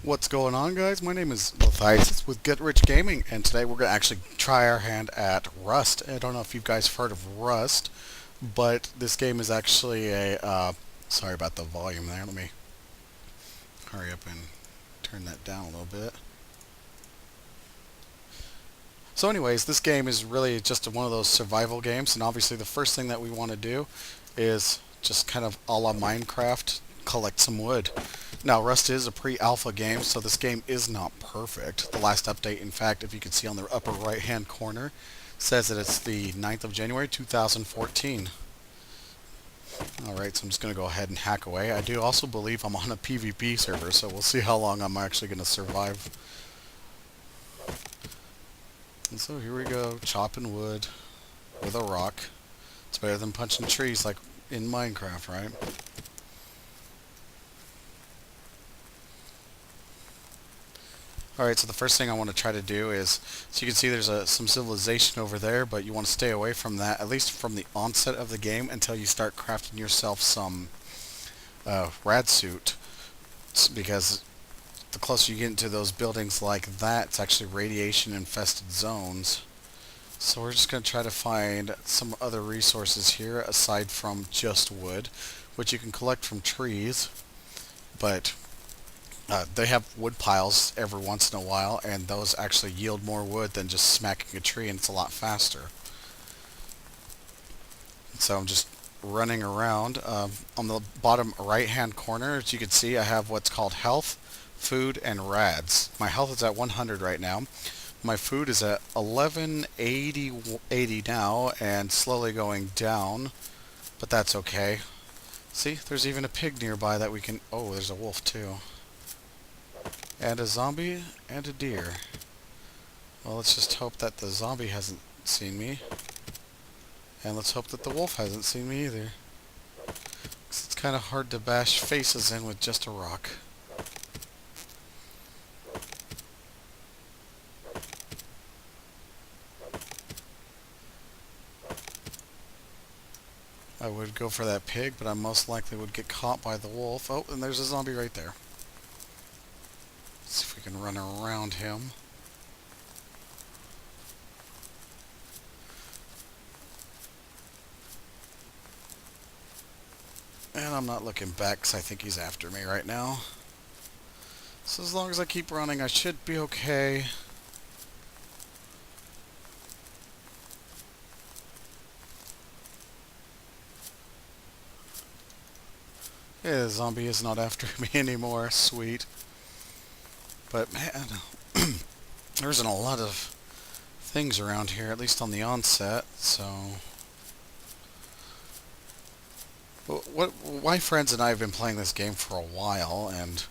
What's going on, guys? My name is Lethiasis with Get Rich Gaming, and today we're going to actually try our hand at Rust. I don't know if you guys have heard of Rust, but this game is actually sorry about the volume there. Let me hurry up and turn that down a little bit. So anyways, this game is really just one of those survival games, and obviously the first thing that we want to do is just kind of a la Minecraft, collect some wood. Now, Rust is a pre-alpha game, so this game is not perfect. The last update, in fact, if you can see on the upper right-hand corner, says that it's the 9th of January 2014. Alright, so I'm just going to go ahead and hack away. I do also believe I'm on a PvP server, so we'll see how long I'm actually going to survive. And so here we go, chopping wood with a rock. It's better than punching trees like in Minecraft, right? Alright, so the first thing I want to try to do is, so you can see there's some civilization over there, but you want to stay away from that, at least from the onset of the game, until you start crafting yourself some rad suit, because the closer you get into those buildings like that, it's actually radiation infested zones. So we're just going to try to find some other resources here aside from just wood, which you can collect from trees, but they have wood piles every once in a while, and those actually yield more wood than just smacking a tree, and it's a lot faster. So I'm just running around. On the bottom right-hand corner, as you can see, I have what's called health, food, and rads. My health is at 100 right now. My food is at 1180 now, and slowly going down, but that's okay. See, there's even a pig nearby that we can... Oh, there's a wolf too. And a zombie, and a deer. Well, let's just hope that the zombie hasn't seen me. And let's hope that the wolf hasn't seen me either. 'Cause it's kind of hard to bash faces in with just a rock. I would go for that pig, but I most likely would get caught by the wolf. Oh, and there's a zombie right there. See if we can run around him. And I'm not looking back because I think he's after me right now. So as long as I keep running, I should be okay. Yeah, the zombie is not after me anymore. Sweet. But man, there isn't a lot of things around here, at least on the onset, so... My friends and I have been playing this game for a while, and,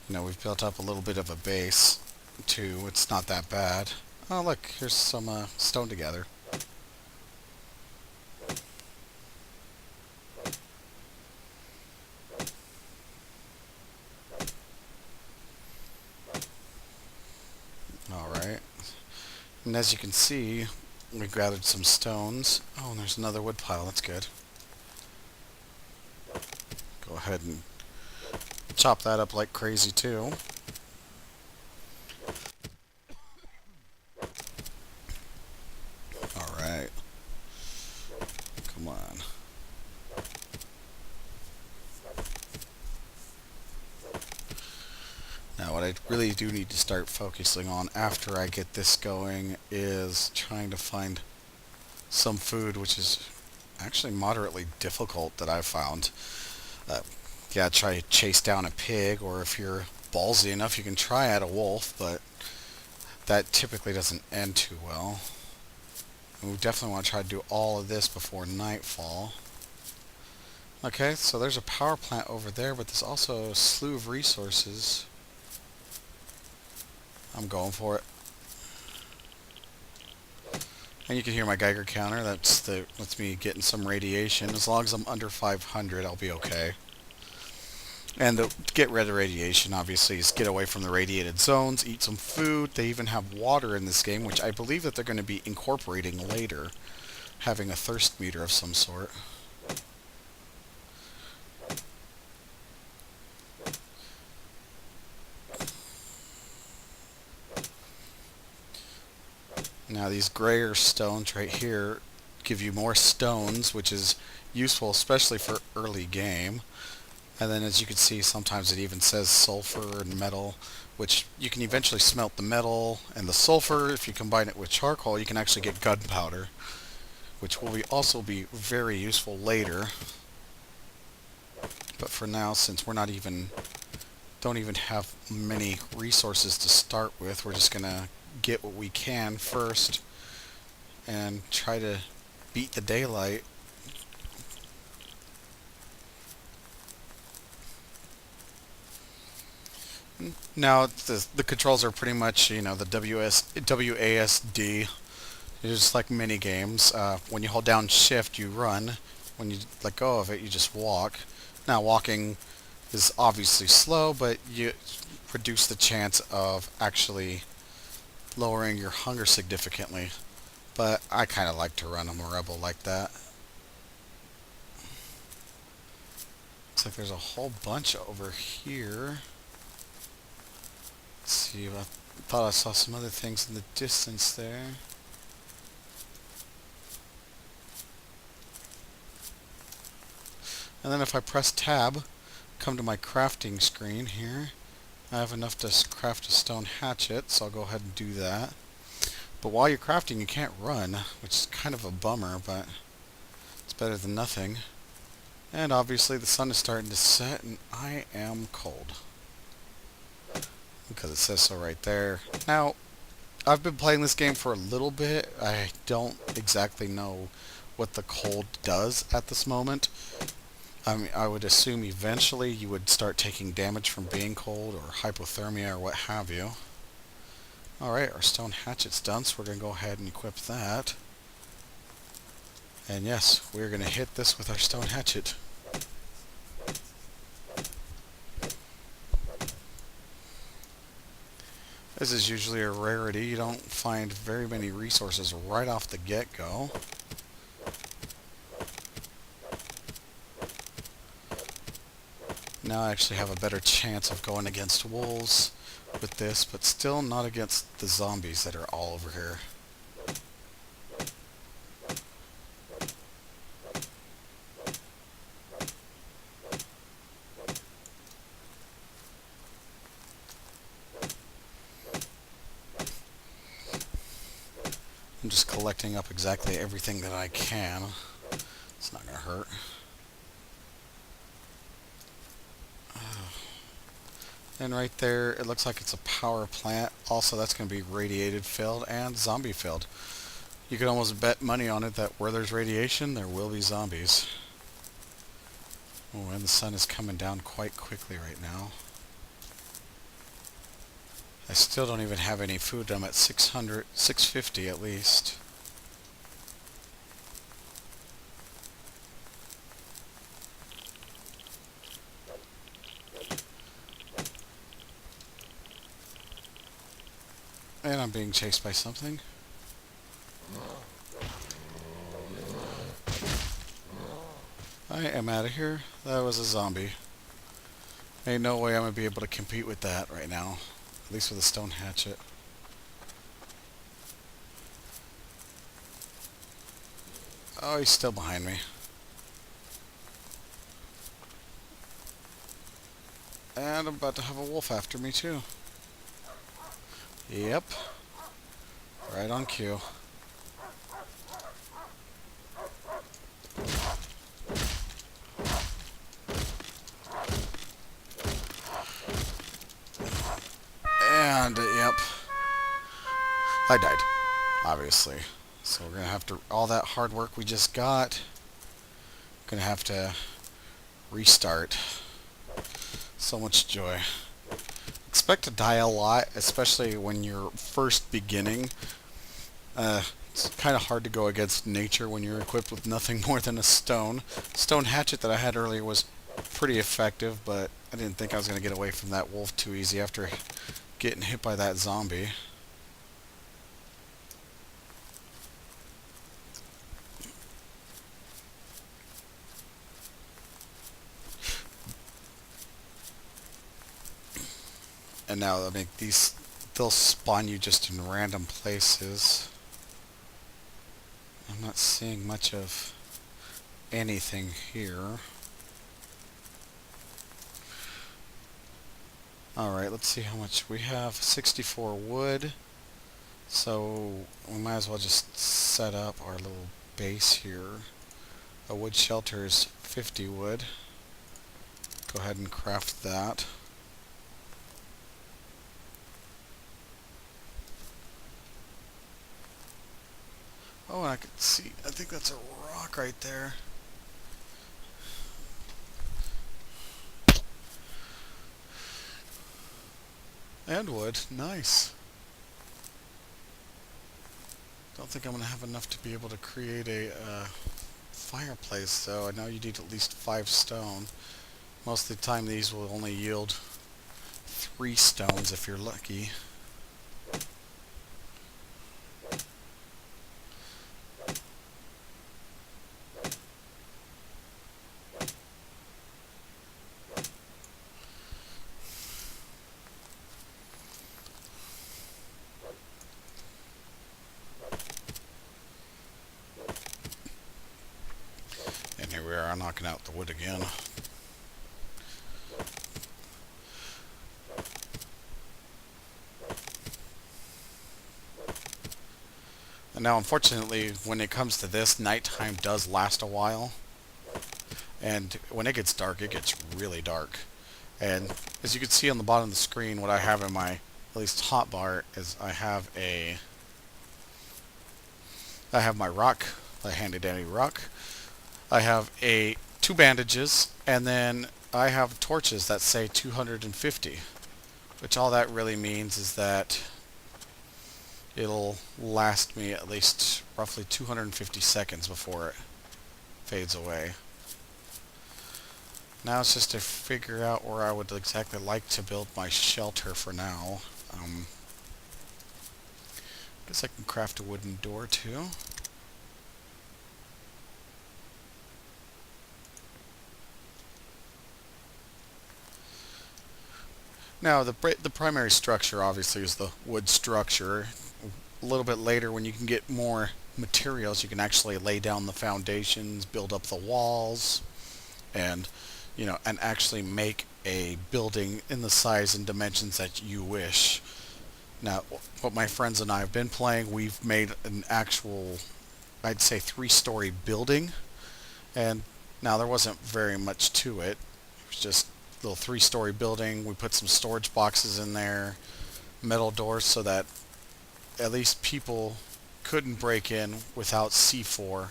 you know, we've built up a little bit of a base, too. It's not that bad. Oh, look, here's some stone together. Alright. And as you can see, we gathered some stones. Oh, and there's another wood pile. That's good. Go ahead and chop that up like crazy, too. Alright. Come on. Now, what I really do need to start focusing on after I get this going is trying to find some food, which is actually moderately difficult that I've found. Yeah, try to chase down a pig, or if you're ballsy enough, you can try at a wolf, but that typically doesn't end too well. And we definitely want to try to do all of this before nightfall. Okay, so there's a power plant over there, but there's also a slew of resources. I'm going for it. And you can hear my Geiger counter. That's me getting some radiation. As long as I'm under 500, I'll be okay. And to get rid of radiation, obviously, is get away from the radiated zones, eat some food. They even have water in this game, which I believe that they're going to be incorporating later, having a thirst meter of some sort. Now these grayer stones right here give you more stones, which is useful especially for early game. And then as you can see, sometimes it even says sulfur and metal, which you can eventually smelt the metal and the sulfur. If you combine it with charcoal, you can actually get gunpowder, which will also be very useful later. But for now, since we're not even don't even have many resources to start with, we're just gonna get what we can first and try to beat the daylight. Now the controls are pretty much, you know, the WASD. It's just like mini games. When you hold down shift, you run. When you let go of it, you just walk. Now walking is obviously slow, but you reduce the chance of actually lowering your hunger significantly. But I kind of like to run. I'm a rebel like that. Looks like there's a whole bunch over here. Let's see, I thought I saw some other things in the distance there. And then if I press tab, come to my crafting screen here, I have enough to craft a stone hatchet, so I'll go ahead and do that. But while you're crafting, you can't run, which is kind of a bummer, but it's better than nothing. And obviously the sun is starting to set, and I am cold. Because it says so right there. Now, I've been playing this game for a little bit. I don't exactly know what the cold does at this moment. I mean, I would assume eventually you would start taking damage from being cold or hypothermia or what have you. Alright, our stone hatchet's done, so we're going to go ahead and equip that. And yes, we're going to hit this with our stone hatchet. This is usually a rarity. You don't find very many resources right off the get-go. Now I actually have a better chance of going against wolves with this, but still not against the zombies that are all over here. I'm just collecting up exactly everything that I can. It's not going to hurt. And right there, it looks like it's a power plant. Also, that's going to be radiated filled and zombie filled. You could almost bet money on it that where there's radiation, there will be zombies. Oh, and the sun is coming down quite quickly right now. I still don't even have any food. I'm at 650 at least. And I'm being chased by something. I am out of here. That was a zombie. Ain't no way I'm going to be able to compete with that right now. At least with a stone hatchet. Oh, he's still behind me. And I'm about to have a wolf after me too. Yep. Right on cue. And, yep. I died. Obviously. So we're going to have to... all that hard work we just got... going to have to... restart. So much joy. Expect to die a lot, especially when you're first beginning. It's kind of hard to go against nature when you're equipped with nothing more than a stone. Stone hatchet that I had earlier was pretty effective, but I didn't think I was going to get away from that wolf too easy after getting hit by that zombie. And now, I mean, they'll spawn you just in random places. I'm not seeing much of anything here. Alright, let's see how much we have. 64 wood. So we might as well just set up our little base here. A wood shelter is 50 wood. Go ahead and craft that. Oh, and I can see, I think that's a rock right there. And wood, nice. Don't think I'm going to have enough to be able to create a fireplace, though. I know you need at least 5 stone. Most of the time these will only yield 3 stones if you're lucky. And here we are, knocking out the wood again. And now, unfortunately, when it comes to this, nighttime does last a while. And when it gets dark, it gets really dark. And as you can see on the bottom of the screen, what I have in my, at least hotbar, is I have my rock, my handy dandy rock. I have 2 bandages, and then I have torches that say 250. Which all that really means is that it'll last me at least roughly 250 seconds before it fades away. Now it's just to figure out where I would exactly like to build my shelter for now. Guess I can craft a wooden door too. Now the primary structure obviously is the wood structure. A little bit later, when you can get more materials, you can actually lay down the foundations, build up the walls, and and actually make a building in the size and dimensions that you wish. Now, what my friends and I have been playing, we've made an actual, I'd say, 3-story building, and now there wasn't very much to it. It was just a little 3-story building. We put some storage boxes in there, metal doors, so that at least people couldn't break in without C4.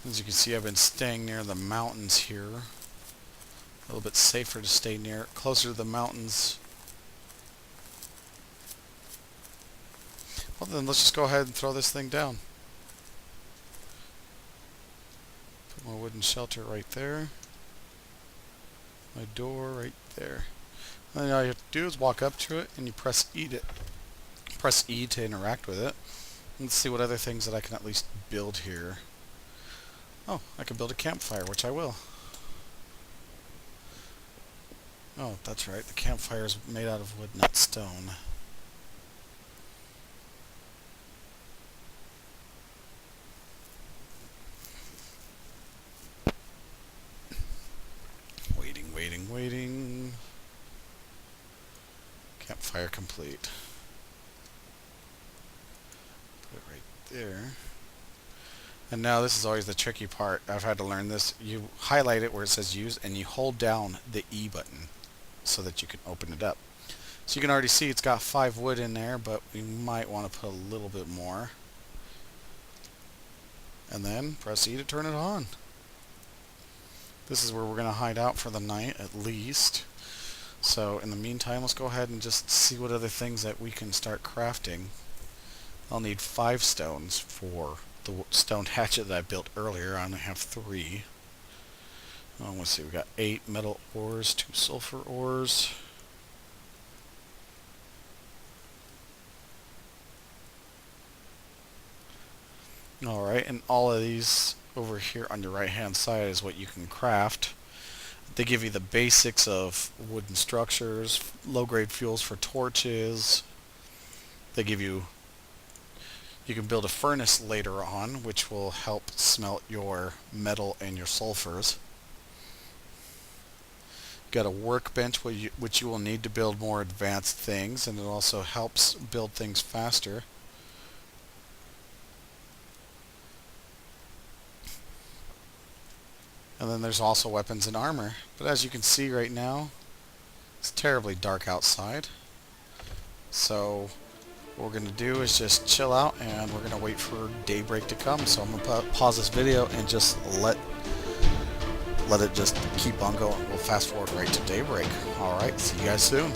As you can see, I've been staying near the mountains here. A little bit safer to stay closer to the mountains. Well then, let's just go ahead and throw this thing down. Put my wooden shelter right there. My door right there. And all you have to do is walk up to it and you press E to interact with it. Let's see what other things that I can at least build here. Oh, I can build a campfire, which I will. Oh, that's right. The campfire is made out of wood, not stone. Waiting. Campfire complete. Put it right there. And now this is always the tricky part. I've had to learn this. You highlight it where it says use, and you hold down the E button so that you can open it up. So you can already see it's got 5 wood in there, but we might want to put a little bit more. And then press E to turn it on. This is where we're going to hide out for the night, at least. So in the meantime, let's go ahead and just see what other things that we can start crafting. I'll need 5 stones for the stone hatchet that I built earlier. I only have 3. Let's see, we got 8 metal ores, 2 sulfur ores. Alright, and all of these over here on your right hand side is what you can craft. They give you the basics of wooden structures, low-grade fuels for torches. They give you can build a furnace later on, which will help smelt your metal and your sulfurs. Got a workbench which you will need to build more advanced things, and it also helps build things faster. And then there's also weapons and armor. But as you can see right now, it's terribly dark outside. So what we're going to do is just chill out, and we're going to wait for daybreak to come. So I'm going to pause this video and just let it just keep on going. We'll fast forward right to daybreak. Alright, see you guys soon.